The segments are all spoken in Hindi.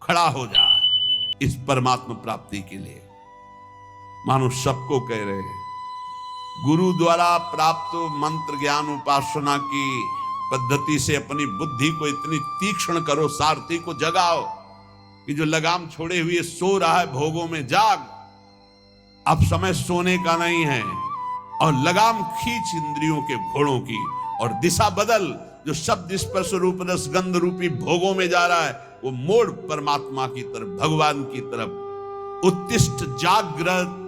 खड़ा हो जा इस परमात्मा प्राप्ति के लिए। मानो सबको कह रहे हैं, गुरु द्वारा प्राप्त मंत्र ज्ञान उपासना की पद्धति से अपनी बुद्धि को इतनी तीक्ष्ण करो, सारथी को जगाओ कि जो लगाम छोड़े हुए सो रहा है भोगों में, जाग, अब समय सोने का नहीं है, और लगाम खींच इंद्रियों के घोड़ों की और दिशा बदल। जो शब्द स्पर्श रूप रस गंध रूपी भोगों में जा रहा है वो मोड़ परमात्मा की तरफ, भगवान की तरफ। उत्तिष्ठ जागृत,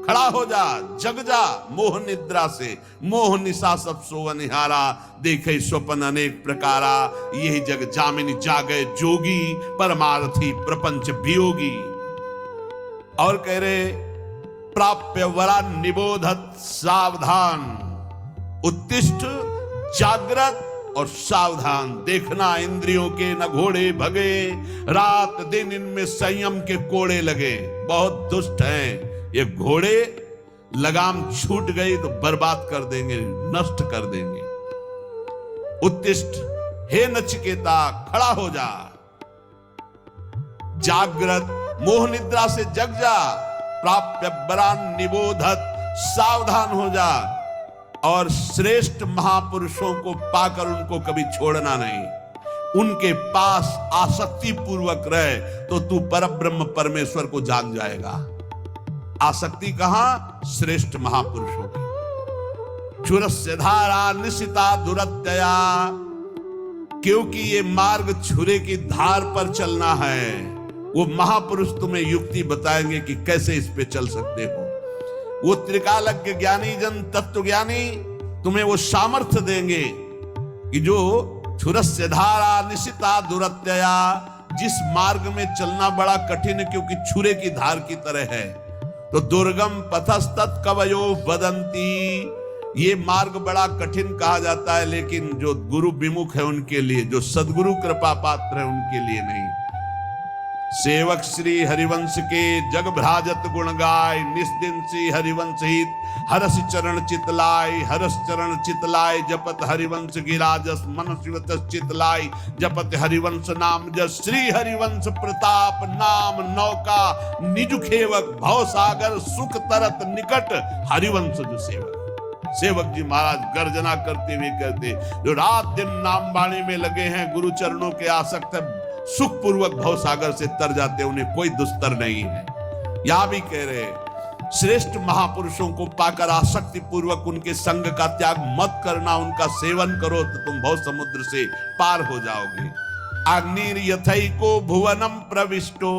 खड़ा हो जा, जग जा मोह निद्रा से। मोह निशा सब सोवन निहारा, देखे स्वप्न अनेक प्रकारा। यही जग जामिनी जागे जोगी, परमार्थी प्रपंच वियोगी। और कह रहे प्राप्य वरा निबोधत सावधान। उत्तिष्ठ, जागृत और सावधान। देखना इंद्रियों के न घोड़े भगे, रात दिन इनमें संयम के कोड़े लगे। बहुत दुष्ट हैं ये घोड़े, लगाम छूट गई तो बर्बाद कर देंगे, नष्ट कर देंगे। उत्तिष्ठ, हे नचिकेता खड़ा हो जा, जागृत, मोह निद्रा से जग जा। प्राप्य बरान निबोधत, सावधान हो जा। और श्रेष्ठ महापुरुषों को पाकर उनको कभी छोड़ना नहीं। उनके पास आसक्ति पूर्वक रहे तो तू परब्रह्म परमेश्वर को जान जाएगा। आसक्ति कहां? श्रेष्ठ महापुरुषों की। छुरस्य धारा निशिता दुरत्यया, क्योंकि ये मार्ग छुरे की धार पर चलना है। वो महापुरुष तुम्हें युक्ति बताएंगे कि कैसे इस पे चल सकते हो। वो त्रिकालज्ञ ज्ञानी जन तत्व ज्ञानी तुम्हें वो सामर्थ्य देंगे कि जो छुरस्य धारा निशिता दुरत्यया, जिस मार्ग में चलना बड़ा कठिन है क्योंकि छुरे की धार की तरह है, तो दुर्गम पथस्तत् कवयो वदंती, ये मार्ग बड़ा कठिन कहा जाता है, लेकिन जो गुरु विमुख है उनके लिए, जो सदगुरु कृपा पात्र है उनके लिए नहीं। सेवक श्री हरिवंश के जग भ्राजत गुण गाय, निस्दिन सी हरिवंश हित हरस चरण चितलाय। हरस चरण चितलाय जपत हरिवंश गिराजस, मन शिवत चितलाय जपत हरिवंश नाम जस। श्री हरिवंश प्रताप नाम नौका, निज खेवक भव सागर सुख तरत निकट। हरिवंश जो सेवक, सेवक जी महाराज गर्जना करते हुए कहते, जो रात दिन नाम बाणी में लगे हैं, गुरु चरणों के आसक्त है, सुख पूर्वक भव सागर से तर जाते, उन्हें कोई दुस्तर नहीं है। यहां भी कह रहे श्रेष्ठ महापुरुषों को पाकर आसक्ति पूर्वक उनके संग का त्याग मत करना, उनका सेवन करो तो तुम भव समुद्र से पार हो जाओगे। अग्निर यथैको भुवनम प्रविष्टो,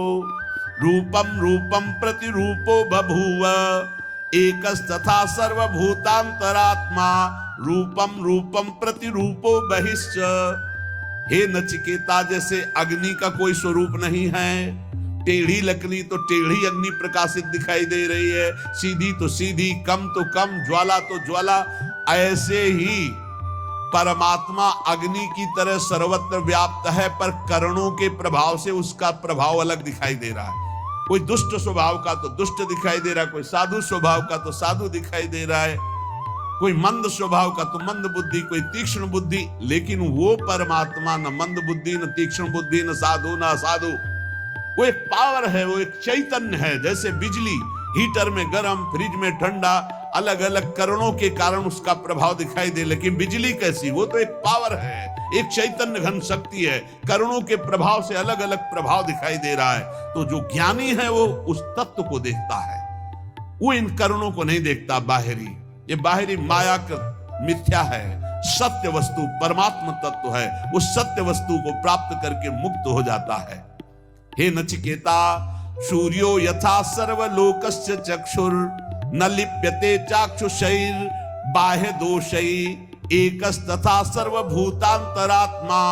रूपम रूपम प्रतिरूपो बभूव। एकस्तथा सर्वभूतांतरात्मा, रूपम रूपम प्रतिरूपो बहिश्च। हे नचिकेता, जैसे अग्नि का कोई स्वरूप नहीं है, टेढ़ी लकड़ी तो टेढ़ी अग्नि प्रकाशित दिखाई दे रही है, सीधी तो सीधी, कम तो कम, ज्वाला तो ज्वाला, ऐसे ही परमात्मा अग्नि की तरह सर्वत्र व्याप्त है, पर करणों के प्रभाव से उसका प्रभाव अलग दिखाई दे रहा है। कोई दुष्ट स्वभाव का तो दुष्ट दिखाई दे रहा है, कोई साधु स्वभाव का तो साधु दिखाई दे रहा है, कोई मंद स्वभाव का तो मंद बुद्धि, कोई तीक्ष्ण बुद्धि। लेकिन वो परमात्मा न मंद बुद्धि, न तीक्ष्ण बुद्धि, न साधु न असाधु। वो एक पावर है, वो एक चैतन्य है। जैसे बिजली, हीटर में गर्म, फ्रिज में ठंडा, अलग अलग करणों के कारण उसका प्रभाव दिखाई दे, लेकिन बिजली कैसी? वो तो एक पावर है, एक चैतन्य घन शक्ति है। करणों के प्रभाव से अलग अलग प्रभाव दिखाई दे रहा है। तो जो ज्ञानी है वो उस तत्व को देखता है, वो इन करणों को नहीं देखता बाहरी। ये बाहरी माया का मिथ्या है, सत्य वस्तु परमात्मा तत्व है। उस सत्य वस्तु को प्राप्त करके मुक्त हो जाता है। हे नचिकेता, सूर्यो यथा सर्वलोकस्य चक्षुर, न लिप्यते चाक्षुषैर बाह्य दोषै। एकस्तथा सर्वभूतांतरात्मा,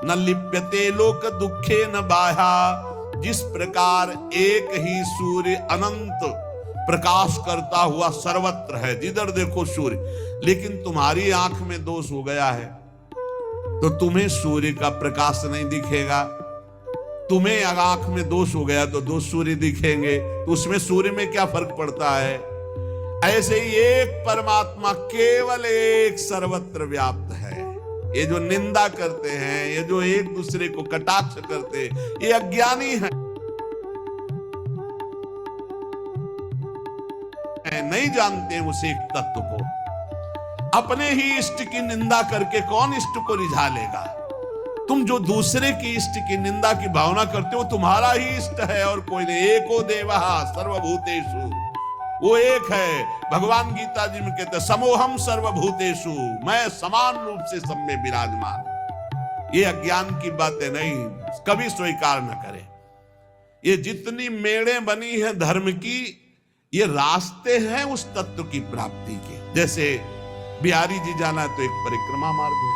न लिप्यते लोक दुखे न बाह्या। जिस प्रकार एक ही सूर्य अनंत प्रकाश करता हुआ सर्वत्र है, जिधर देखो सूर्य, लेकिन तुम्हारी आंख में दोष हो गया है तो तुम्हें सूर्य का प्रकाश नहीं दिखेगा। तुम्हें अगर आंख में दोष हो गया तो दो सूर्य दिखेंगे, तो उसमें सूर्य में क्या फर्क पड़ता है? ऐसे ही एक परमात्मा केवल एक सर्वत्र व्याप्त है, ये जो निंदा करते हैं, ये जो एक दूसरे को कटाक्ष करते हैं, ये अज्ञानी है, नहीं जानते हैं उस एक तत्व को। अपने ही इष्ट की निंदा करके कौन इष्ट को रिझा लेगा? तुम जो दूसरे की इष्ट की निंदा की भावना करते हो, तुम्हारा ही इष्ट है और कोई नहीं। एको देवः सर्वभूतेषु, वो एक है। भगवान गीता जी में कहते हैं समोहम सर्वभूतेषु, मैं समान रूप से सब में विराजमान। ये अज्ञान की बातें नहीं, कभी स्वीकार न करें। ये जितनी मेड़े बनी है धर्म की, ये रास्ते हैं उस तत्व की प्राप्ति के। जैसे बिहारी जी जाना है तो एक परिक्रमा मार्ग है,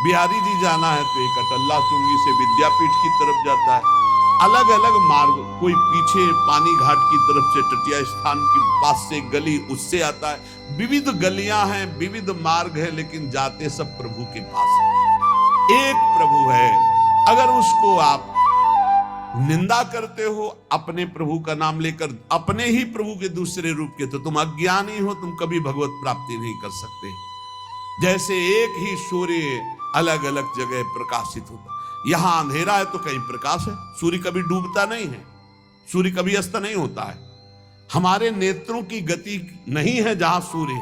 बिहारी जी जाना है तो एक अटल्ला चुंगी से विद्यापीठ की तरफ जाता है। अलग अलग मार्ग, कोई पीछे पानी घाट की तरफ से तटिया स्थान के पास से गली उससे आता है। विविध गलियां हैं, विविध मार्ग है, लेकिन जाते सब प्रभु के पास है। एक प्रभु है। अगर उसको आप निंदा करते हो अपने प्रभु का नाम लेकर, अपने ही प्रभु के दूसरे रूप के, तो तुम अज्ञानी हो, तुम कभी भगवत प्राप्ति नहीं कर सकते। जैसे एक ही सूर्य अलग अलग जगह प्रकाशित होता, यहां अंधेरा है तो कहीं प्रकाश है। सूर्य कभी डूबता नहीं है, सूर्य कभी अस्त नहीं होता है। हमारे नेत्रों की गति नहीं है जहां सूर्य,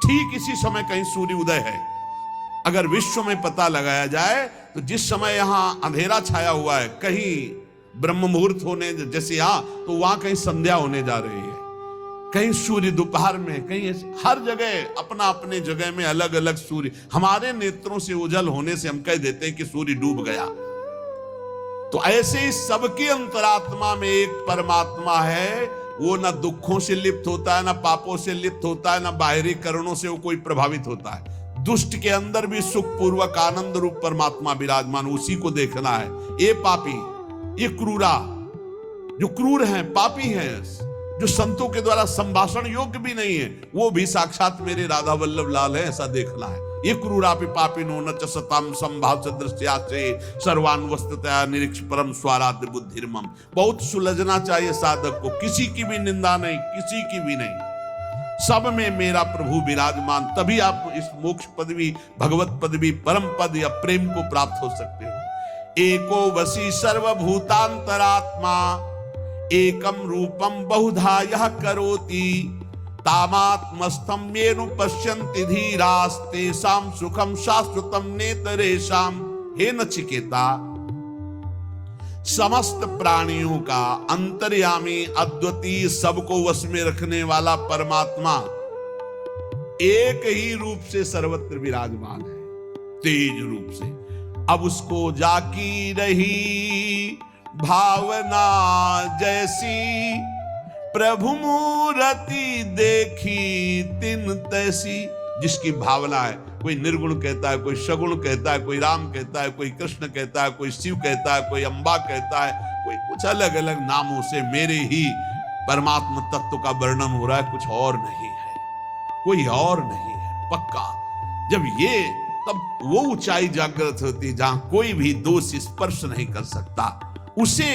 ठीक इसी समय कहीं सूर्य उदय है। अगर विश्व में पता लगाया जाए तो जिस समय यहां अंधेरा छाया हुआ है, कहीं ब्रह्म मुहूर्त होने जैसे यहां, तो वहां कहीं संध्या होने जा रही है, कहीं सूर्य दोपहर में, कहीं हर जगह अपना अपने जगह में अलग अलग सूर्य। हमारे नेत्रों से उजल होने से हम कह देते हैं कि सूर्य डूब गया। तो ऐसे ही सबके अंतरात्मा में एक परमात्मा है। वो ना दुखों से लिप्त होता है, ना पापों से लिप्त होता है, ना बाहरी कारणों से वो कोई प्रभावित होता है। दुष्ट के अंदर भी सुख पूर्वक आनंद रूप परमात्मा विराजमान, उसी को देखना है। ये पापी, ये क्रूरा, जो क्रूर हैं, पापी हैं, जो संतों के द्वारा संभाषण योग्य भी नहीं है, वो भी साक्षात मेरे राधा वल्लभ लाल है, ऐसा देखना है। ये क्रूरापि पापिनो न च सताम संभाव दृष्टियासे सर्वान वस्तुतया निरीक्ष परम स्वाराध्य बुद्धिर्मम। बहुत सुलझना चाहिए साधक को, किसी की भी निंदा नहीं, किसी की भी नहीं, सब में मेरा प्रभु विराजमान। तभी आप इस मोक्ष पदवी, भगवत पदवी, परम पद या प्रेम को प्राप्त हो सकते हो। एको वसी सर्वभूतांतरात्मा एकम रूपम बहुधा यह करोति तामात्मस्थं येनु पश्यन्ति धीरास्तेषां सुखम शाश्वतम नेतरेषां। हे नचिकेता, समस्त प्राणियों का अंतर्यामी, अद्वितीय, सबको वश में रखने वाला परमात्मा एक ही रूप से सर्वत्र विराजमान है, तेज रूप से। अब उसको जाकी रही भावना जैसी, प्रभु मूर्ति देखी तिन तैसी। जिसकी भावना है, कोई निर्गुण कहता है, कोई सगुण कहता है, कोई राम कहता है, कोई कृष्ण कहता है, कोई शिव कहता है, कोई अम्बा कहता है, कोई कुछ अलग अलग नामों से मेरे ही परमात्मा तत्व का वर्णन हो रहा है, कुछ और नहीं है, कोई और नहीं है, पक्का। जब ये, तब वो ऊंचाई जागृत होती जहां कोई भी दोष स्पर्श नहीं कर सकता। उसे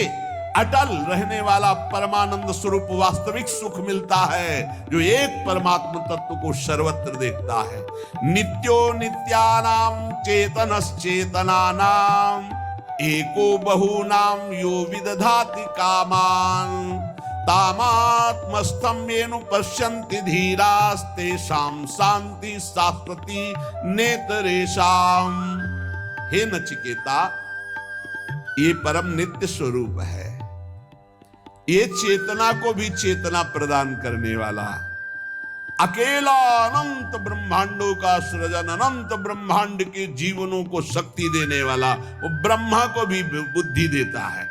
अटल रहने वाला परमानंद स्वरूप वास्तविक सुख मिलता है, जो एक परमात्मा तत्व को सर्वत्र देखता है। नित्यो नित्यानाम चेतनश्चेतनानाम एको बहूनाम यो विदधाति कामान तामात्मस्थं येनु पश्यन्ति धीरास्तेषां शांति शाश्वती नेतरेषां। हे नचिकेता, ये परम नित्य स्वरूप है, ये चेतना को भी चेतना प्रदान करने वाला, अकेला अनंत ब्रह्मांडों का सृजन, अनंत ब्रह्मांड के जीवनों को शक्ति देने वाला, वो ब्रह्मा को भी बुद्धि देता है।